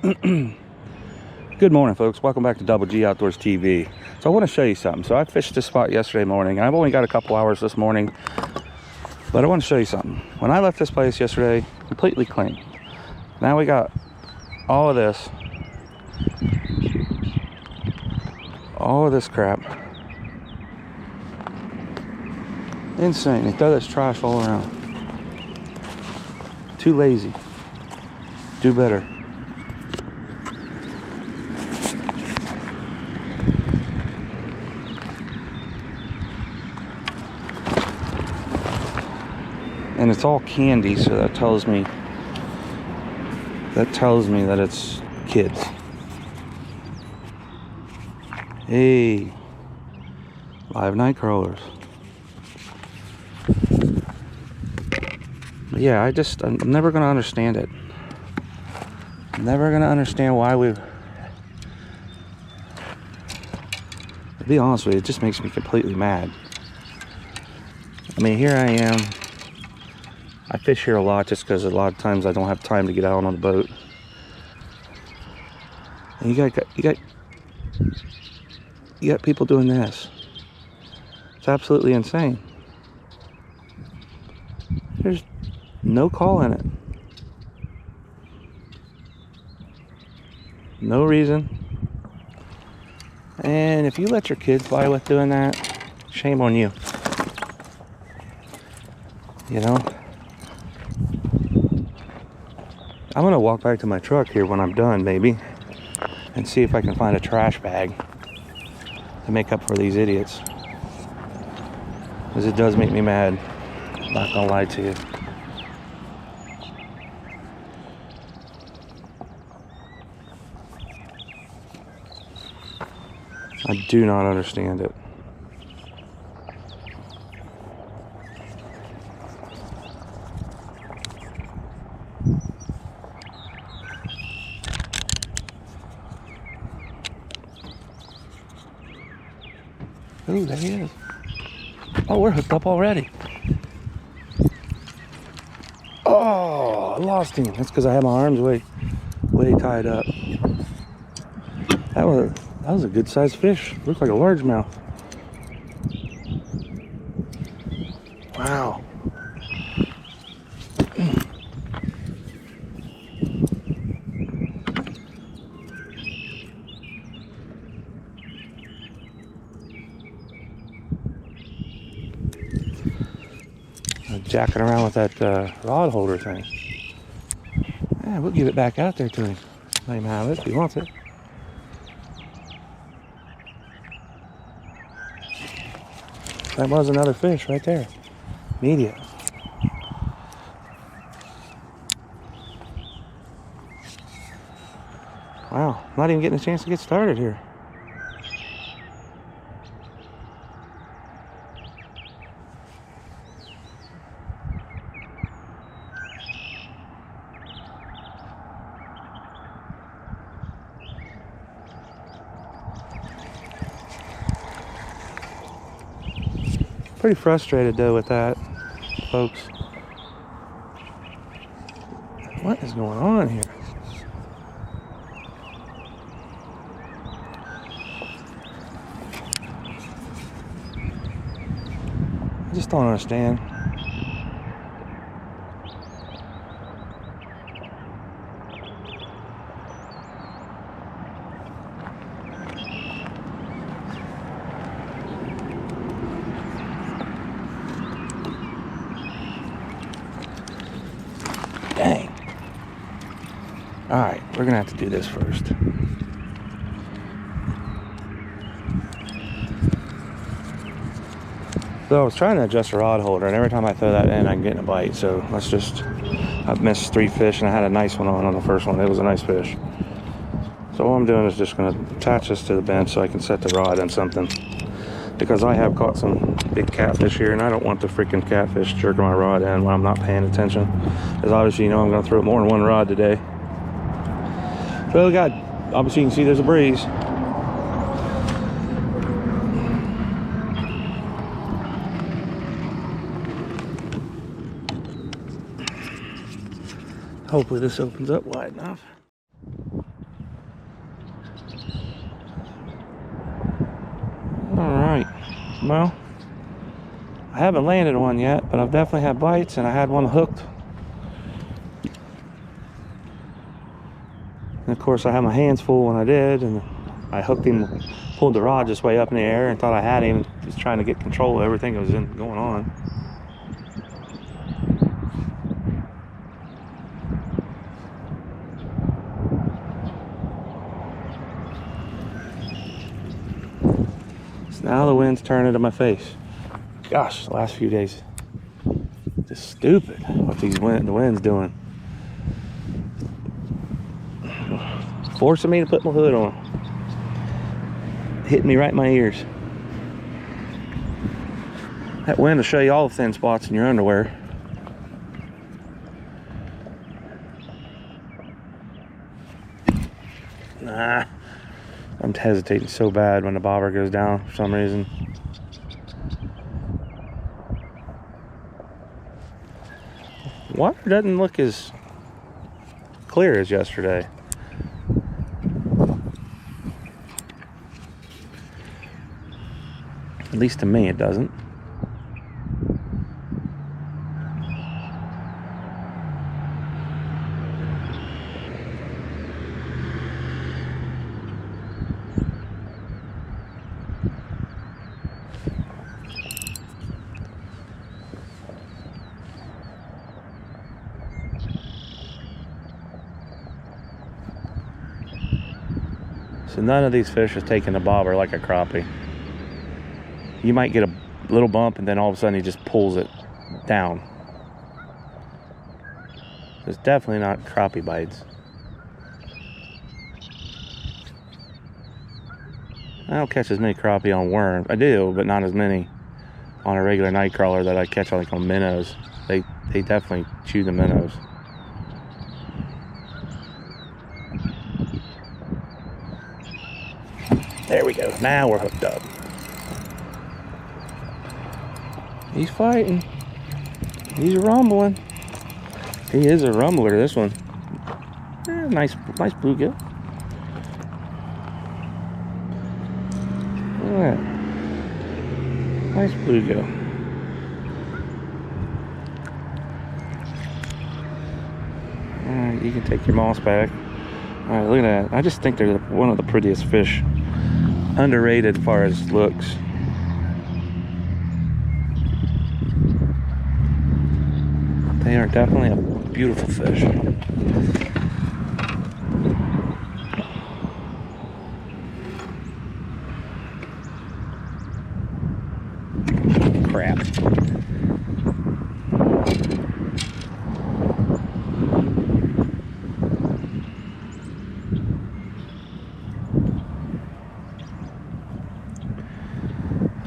Good morning, folks. Welcome back to Double G Outdoors TV. So I want to show you something. So I fished this spot yesterday morning. I've only got a couple hours this morning, but I want to show you something. When I left this place yesterday, completely clean. Now we got all of this crap. Insane. They throw this trash all around. Too lazy. Do better. And it's all candy, so that tells me that it's kids. Hey, live night crawlers. But yeah, I'm never gonna understand it. I'm never gonna understand why to be honest with you, it just makes me completely mad. I mean, here I am. I fish here a lot just because a lot of times I don't have time to get out on the boat. And you got people doing this. It's absolutely insane. There's no call in it. No reason. And if you let your kids fly with doing that, shame on you. You know? I'm gonna walk back to my truck here when I'm done, maybe, and see if I can find a trash bag to make up for these idiots. Because it does make me mad. I'm not gonna lie to you. I do not understand it. Ooh, there he is. Oh, we're hooked up already. Oh, I lost him. That's because I had my arms way tied up. That was a good sized fish. Looked like a largemouth. Wow. Jacking around with that rod holder thing. Yeah, we'll give it back out there to him. Let him have it if he wants it. That was another fish right there. Immediate. Wow, not even getting a chance to get started here. Pretty frustrated though with that, folks. What is going on here? I just don't understand. Dang. Alright, we're gonna have to do this first. So I was trying to adjust the rod holder, and every time I throw that in, I'm getting a bite. So I've missed 3 fish, and I had a nice one on the first one. It was a nice fish. So all I'm doing is just gonna attach this to the bench so I can set the rod in something. Because I have caught some big catfish here, and I don't want the freaking catfish jerking my rod in when I'm not paying attention. Because obviously, you know, I'm gonna throw more than one rod today. So obviously you can see there's a breeze. Hopefully this opens up wide enough. Well, I haven't landed one yet, but I've definitely had bites, and I had one hooked. And of course, I had my hands full when I did, and I hooked him, pulled the rod just way up in the air, and thought I had him. Just trying to get control of everything that was going on. So now the wind's turning to my face. Gosh, the last few days, just stupid what the wind's doing. Forcing me to put my hood on. Hitting me right in my ears. That wind will show you all the thin spots in your underwear. Nah, I'm hesitating so bad when the bobber goes down for some reason. Water doesn't look as clear as yesterday. At least to me, it doesn't. So none of these fish is taking the bobber like a crappie. You might get a little bump and then all of a sudden he just pulls it down. It's definitely not crappie bites. I don't catch as many crappie on worms. I do, but not as many on a regular night crawler that I catch like on minnows. They definitely chew the minnows. There we go. Now we're hooked up. He's fighting. He's rumbling. He is a rumbler, this one. Nice bluegill. Look at that. Nice bluegill. Alright, you can take your moss back. Alright, look at that. I just think they're one of the prettiest fish. Underrated as far as looks. They are definitely a beautiful fish. Crap.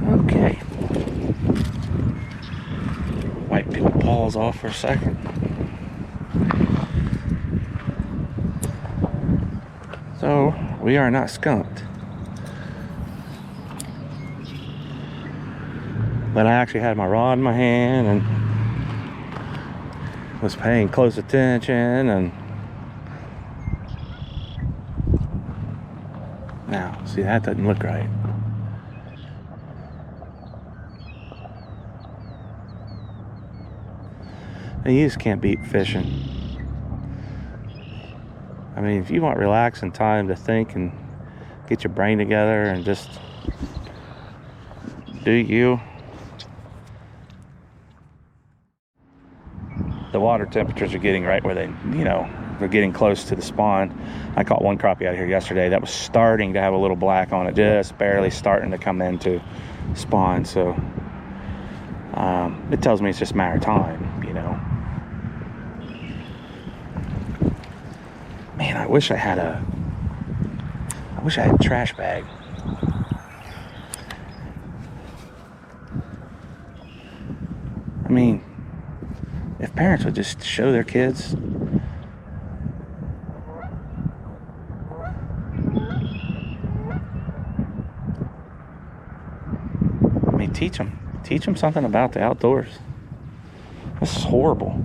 Okay. Wipe the paws off for a second. So, we are not skunked. But I actually had my rod in my hand and was paying close attention, and now, see, that doesn't look right. And you just can't beat fishing. I mean, if you want relaxing time to think and get your brain together and just do you. The water temperatures are getting right where they, they're getting close to the spawn. I caught one crappie out here yesterday that was starting to have a little black on it, just barely starting to come into spawn. So it tells me it's just a matter of time, Man, I wish I had a trash bag. I mean, if parents would just show their kids teach them something about the outdoors. This is horrible.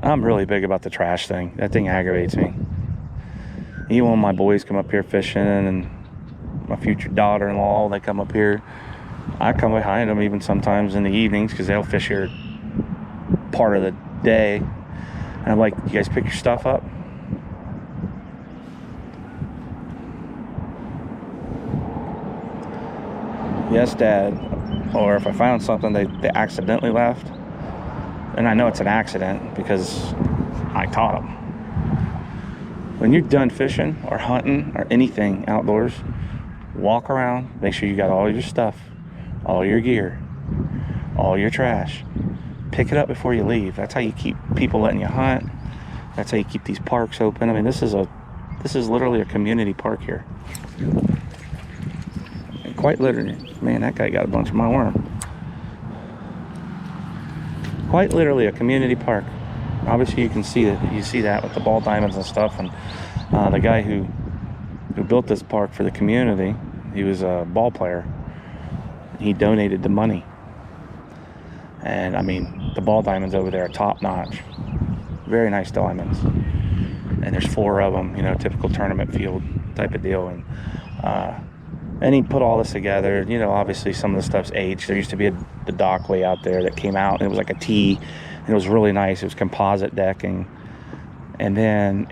I'm really big about the trash thing. That thing aggravates me. Even when my boys come up here fishing and my future daughter-in-law, they come up here. I come behind them even sometimes in the evenings because they'll fish here part of the day. And I'm like, you guys pick your stuff up? Yes, Dad. Or if I found something they accidentally left, and I know it's an accident because I taught them. When you're done fishing or hunting or anything outdoors, walk around, make sure you got all your stuff, all your gear, all your trash. Pick it up before you leave. That's how you keep people letting you hunt. That's how you keep these parks open. I mean, this is literally a community park here. And quite literally, man, that guy got a bunch of my worm. Quite literally a community park. Obviously, you can see that. You see that with the ball diamonds and stuff. And the guy who built this park for the community, he was a ball player. He donated the money. And I mean, the ball diamonds over there are top notch. Very nice diamonds. And there's 4 of them, you know, typical tournament field type of deal. And he put all this together. You know, obviously some of the stuff's aged. There used to be the dockway out there that came out, and it was like a T, and it was really nice. It was composite decking. And then,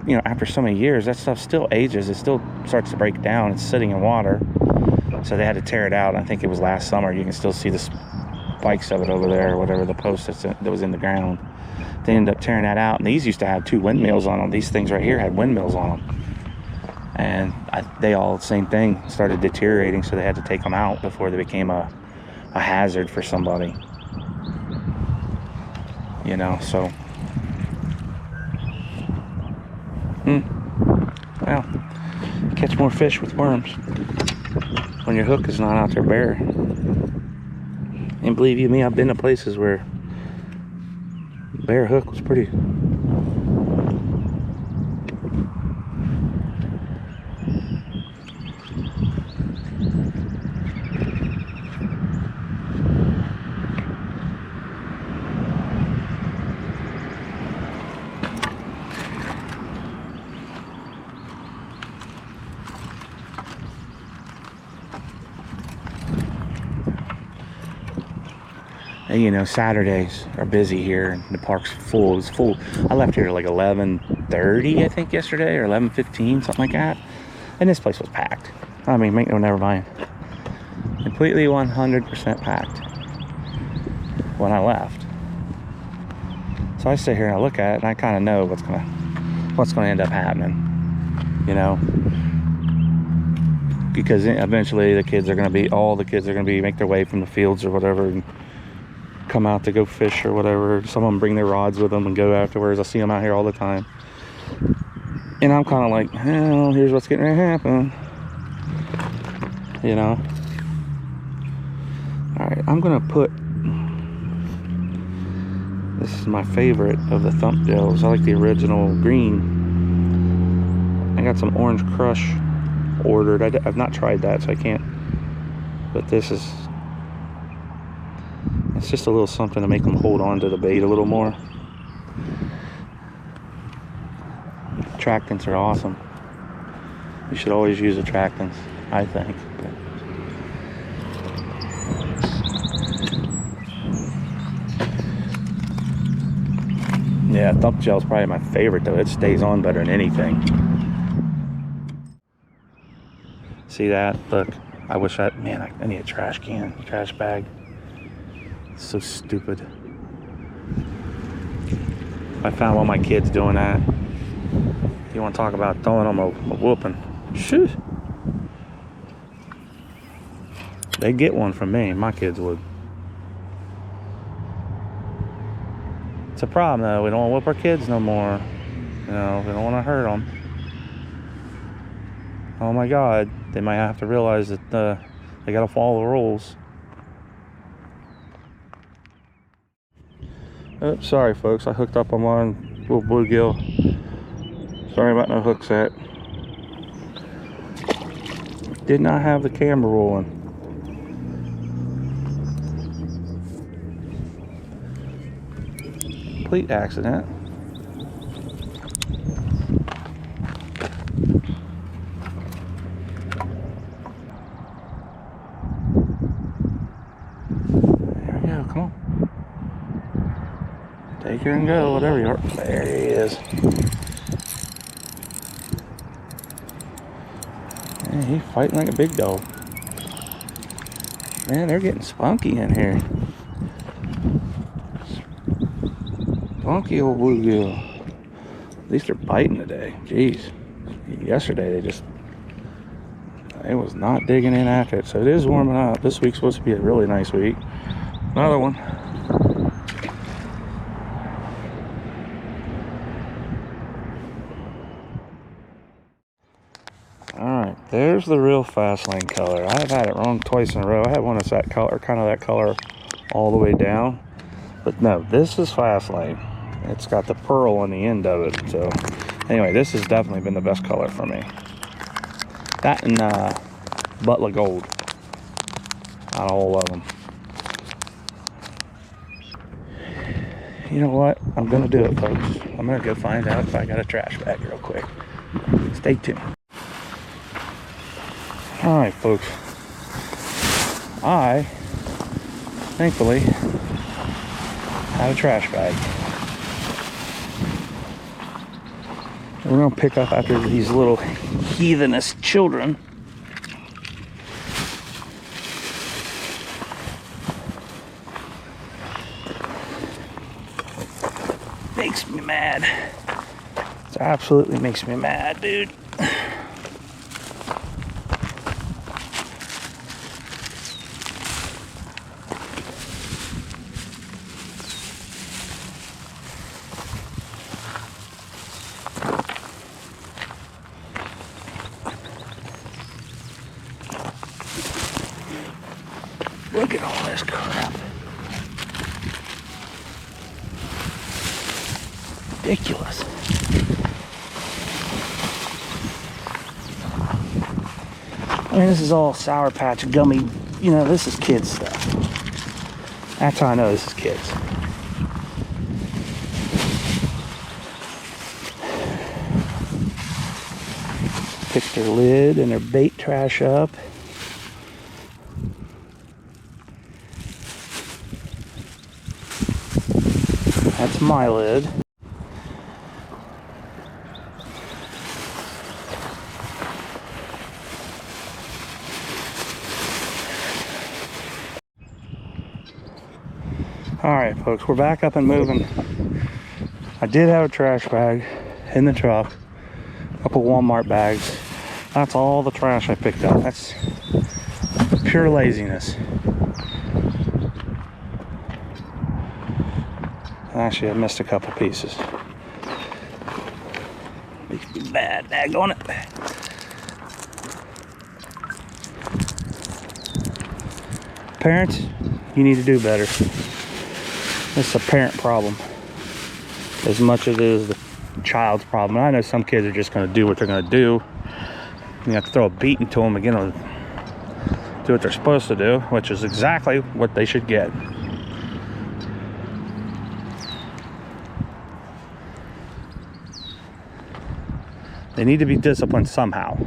you know, after so many years, that stuff still ages. It still starts to break down. It's sitting in water. So they had to tear it out. I think it was last summer. You can still see the spikes of it over there, or whatever, the post that was in the ground. They ended up tearing that out. And these used to have 2 windmills on them. These things right here had windmills on them. And they all, same thing, started deteriorating, so they had to take them out before they became a hazard for somebody. You know, so. Well, catch more fish with worms when your hook is not out there bare. And believe you me, I've been to places where bare hook was pretty. And, you know, Saturdays are busy here, and the park's full. It was full. I left here at like 11:30, I think, yesterday, or 11:15, something like that. And this place was packed. I mean, never mind. Completely 100% packed when I left. So I sit here and I look at it, and I kind of know what's gonna end up happening, you know. Because eventually all the kids are gonna be make their way from the fields or whatever and come out to go fish or whatever. Some of them bring their rods with them and go afterwards. I see them out here all the time. And I'm kind of like, well, here's what's getting ready to happen. You know? Alright, I'm gonna put, this is my favorite of the thump gels. I like the original green. I got some orange crush ordered. I've not tried that, so I can't. But this is, it's just a little something to make them hold on to the bait a little more. Attractants are awesome. You should always use attractants, I think. Yeah, thump gel is probably my favorite though. It stays on better than anything. See that? Look, I wish I need a trash bag. So stupid. I found one of my kids doing that. You want to talk about throwing them a whooping? Shoot. They'd get one from me. My kids would. It's a problem though. We don't want to whoop our kids no more. You know, we don't want to hurt them. Oh my God. They might have to realize that they got to follow the rules. Oops, sorry folks, I hooked up on my little bluegill. Sorry about no hook set. Did not have the camera rolling. Complete accident. Take her and go, whatever you are. There he is. Man, he's fighting like a big dog. Man, they're getting spunky in here. Spunky old bluegill. At least they're biting today. Jeez. Yesterday they was not digging in after it. So it is warming up. This week's supposed to be a really nice week. Another one. Alright, there's the real fast lane color. I've had it wrong twice in a row. I had one that's that color, kind of that color all the way down. But no, this is fast lane. It's got the pearl on the end of it. So anyway, this has definitely been the best color for me. That and Butler Gold. Out of all of them. You know what? I'm going to do it, folks. I'm going to go find out if I got a trash bag real quick. Stay tuned. Alright, folks. I, thankfully, have a trash bag. We're going to pick up after these little heathenous children. Makes me mad. It absolutely makes me mad, dude. Look at all this crap. Ridiculous. I mean, this is all Sour Patch gummy. You know, this is kids stuff. That's how I know this is kids. Pick their lid and their bait trash up. That's my lid. Alright, folks, we're back up and moving. I did have a trash bag in the truck, a couple Walmart bags. That's all the trash I picked up. That's pure laziness. Actually, I missed a couple pieces. Makes me mad, daggone it. Parents, you need to do better. It's a parent problem as much as it is the child's problem. I know some kids are just going to do what they're going to do. You have to throw a beating to them again, or do what they're supposed to do, which is exactly what they should get. They need to be disciplined somehow.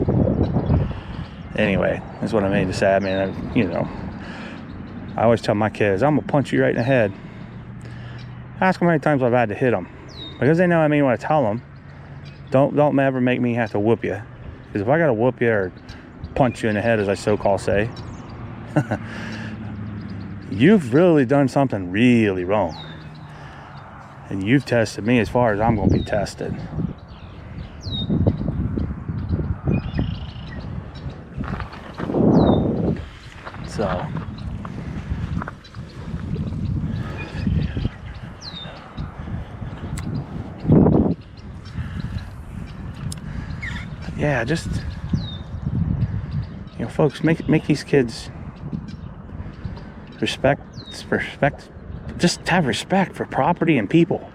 Anyway, that's what I mean to say. I mean, you know, I always tell my kids, I'm gonna punch you right in the head. Ask them how many times I've had to hit them, because they know I mean when I tell them. Don't ever make me have to whoop you, because if I gotta whoop you or punch you in the head, as I so-called say, you've really done something really wrong, and you've tested me as far as I'm gonna be tested. So yeah, just, you know, folks, make these kids respect, just have respect for property and people.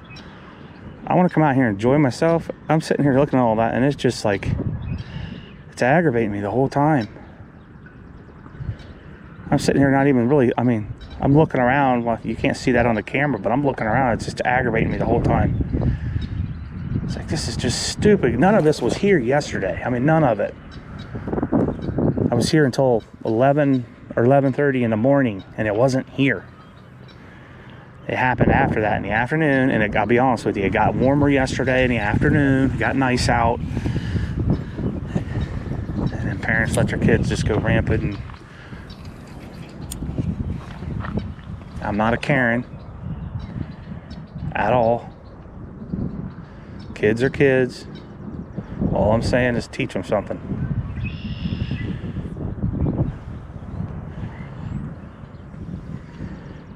I want to come out here and enjoy myself. I'm sitting here looking at all that, and it's just like, it's aggravating me the whole time. I'm sitting here not even really, I mean, I'm looking around. Well, you can't see that on the camera, but I'm looking around. It's just aggravating me the whole time. It's like, this is just stupid. None of this was here yesterday. I mean, none of it. I was here until 11 or 11:30 in the morning, and it wasn't here. It happened after that in the afternoon, and I'll be honest with you, it got warmer yesterday in the afternoon. It got nice out. And then parents let their kids just go rampant. And I'm not a Karen at all. Kids are kids. All I'm saying is teach them something.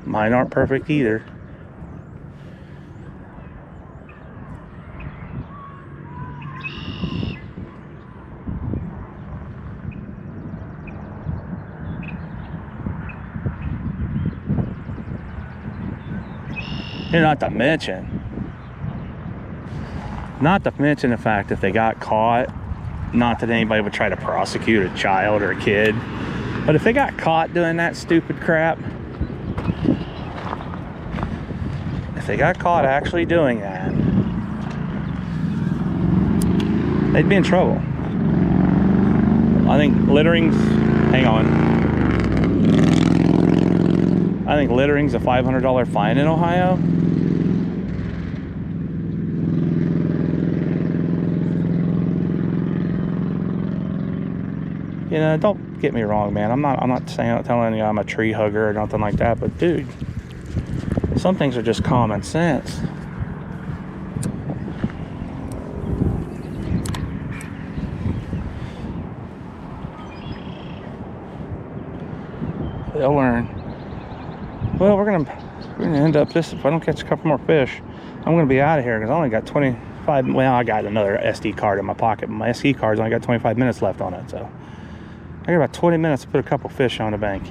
Mine aren't perfect either. And not to mention the fact if they got caught, not that anybody would try to prosecute a child or a kid, but if they got caught doing that stupid crap, if they got caught actually doing that, they'd be in trouble. I think littering's, hang on, I think littering's a $500 fine in Ohio. You know, don't get me wrong, man. I'm not telling you I'm a tree hugger or nothing like that, but dude, some things are just common sense. They'll learn. Well, we're gonna end up this. If I don't catch a couple more fish, I'm gonna be out of here because I only got 25. Well, I got another SD card in my pocket. My SD card's only got 25 minutes left on it, so I got about 20 minutes to put a couple fish on the bank.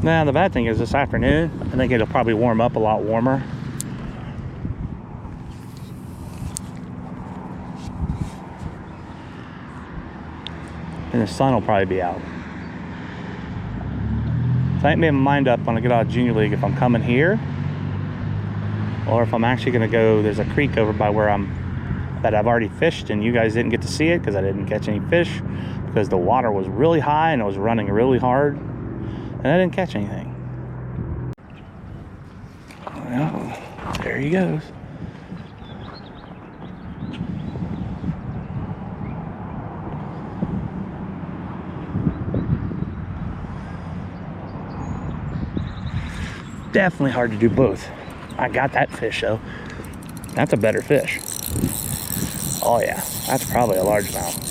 Now, the bad thing is this afternoon, I think it'll probably warm up a lot warmer. And the sun will probably be out. So I ain't made my mind up when I get out of Junior League if I'm coming here or if I'm actually going to go. There's a creek over by where that I've already fished and you guys didn't get to see it because I didn't catch any fish because the water was really high and it was running really hard and I didn't catch anything. Well, there he goes. Definitely hard to do both. I got that fish though. That's a better fish. Oh yeah, that's probably a largemouth.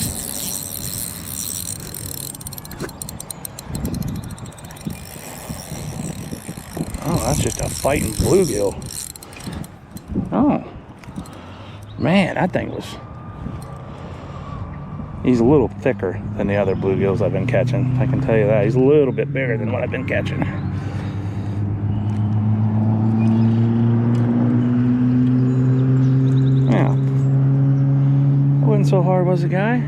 Oh, that's just a fighting bluegill. Oh, man, that thing was... He's a little thicker than the other bluegills I've been catching. I can tell you that. He's a little bit bigger than what I've been catching. Yeah. It wasn't so hard, was it, guy?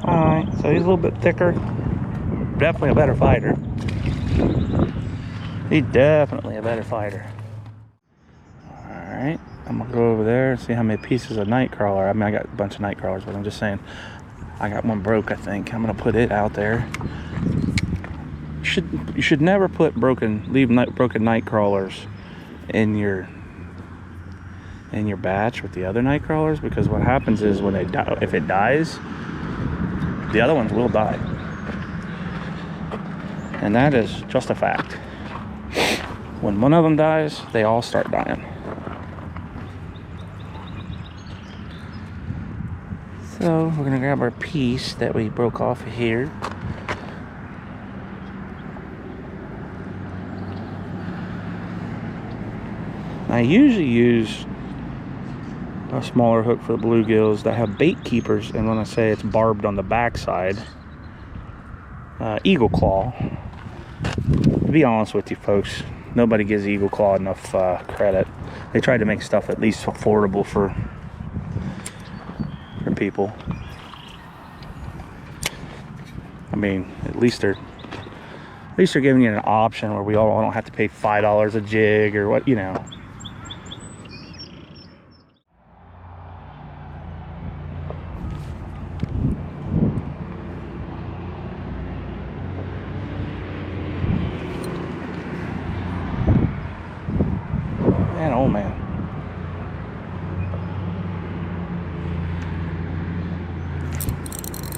Alright, so he's a little bit thicker. Definitely a better fighter. He's definitely a better fighter. Alright, I'm gonna go over there and see how many pieces of night crawler. I mean, I got a bunch of night crawlers, but I'm just saying I got one broke, I think. I'm gonna put it out there. You should never put broken night crawlers in your batch with the other night crawlers, because what happens is when they die, if it dies, the other ones will die. And that is just a fact. When one of them dies, they all start dying. So we're gonna grab our piece that we broke off of here. I usually use a smaller hook for the bluegills that have bait keepers, and when I say it's barbed on the backside, Eagle Claw. To be honest with you folks, nobody gives Eagle Claw enough credit. They tried to make stuff at least affordable for people. I mean, at least least they're giving you an option where we all don't have to pay $5 a jig or what, you know. Man, oh man.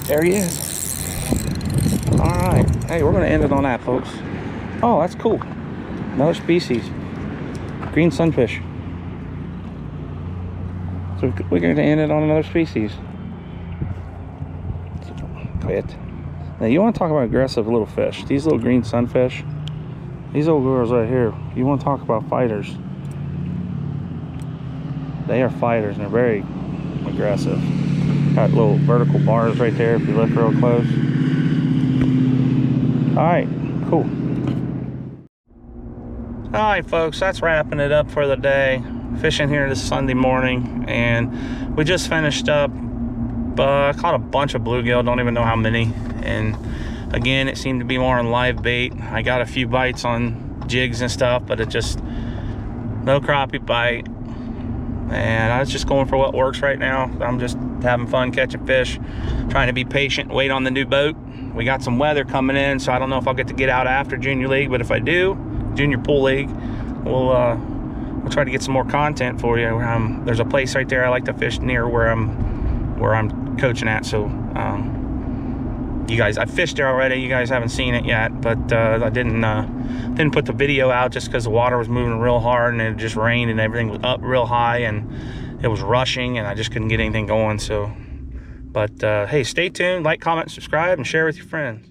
There he is. All right. Hey, we're going to end it on that, folks. Oh, that's cool. Another species. Green sunfish. So we're going to end it on another species. Quit. Now, you want to talk about aggressive little fish. These little green sunfish. These little girls right here. You want to talk about fighters. They are fighters and they're very aggressive. Got little vertical bars right there if you look real close. All right, cool. All right, folks, that's wrapping it up for the day. Fishing here this Sunday morning, and we just finished up. Caught a bunch of bluegill, don't even know how many. And again, it seemed to be more on live bait. I got a few bites on jigs and stuff, but it just no crappie bite. And I was just going for what works right now. I'm just having fun catching fish, trying to be patient, wait on the new boat. We got some weather coming in, so I don't know if I'll get to get out after Junior League, but if I do, Junior Pool League, we'll try to get some more content for you. There's a place right there I like to fish near where I'm coaching at, so you guys, I fished there already. You guys haven't seen it yet, but I didn't put the video out just because the water was moving real hard and it just rained and everything was up real high and it was rushing and I just couldn't get anything going. So, but hey, stay tuned, like, comment, subscribe, and share with your friends.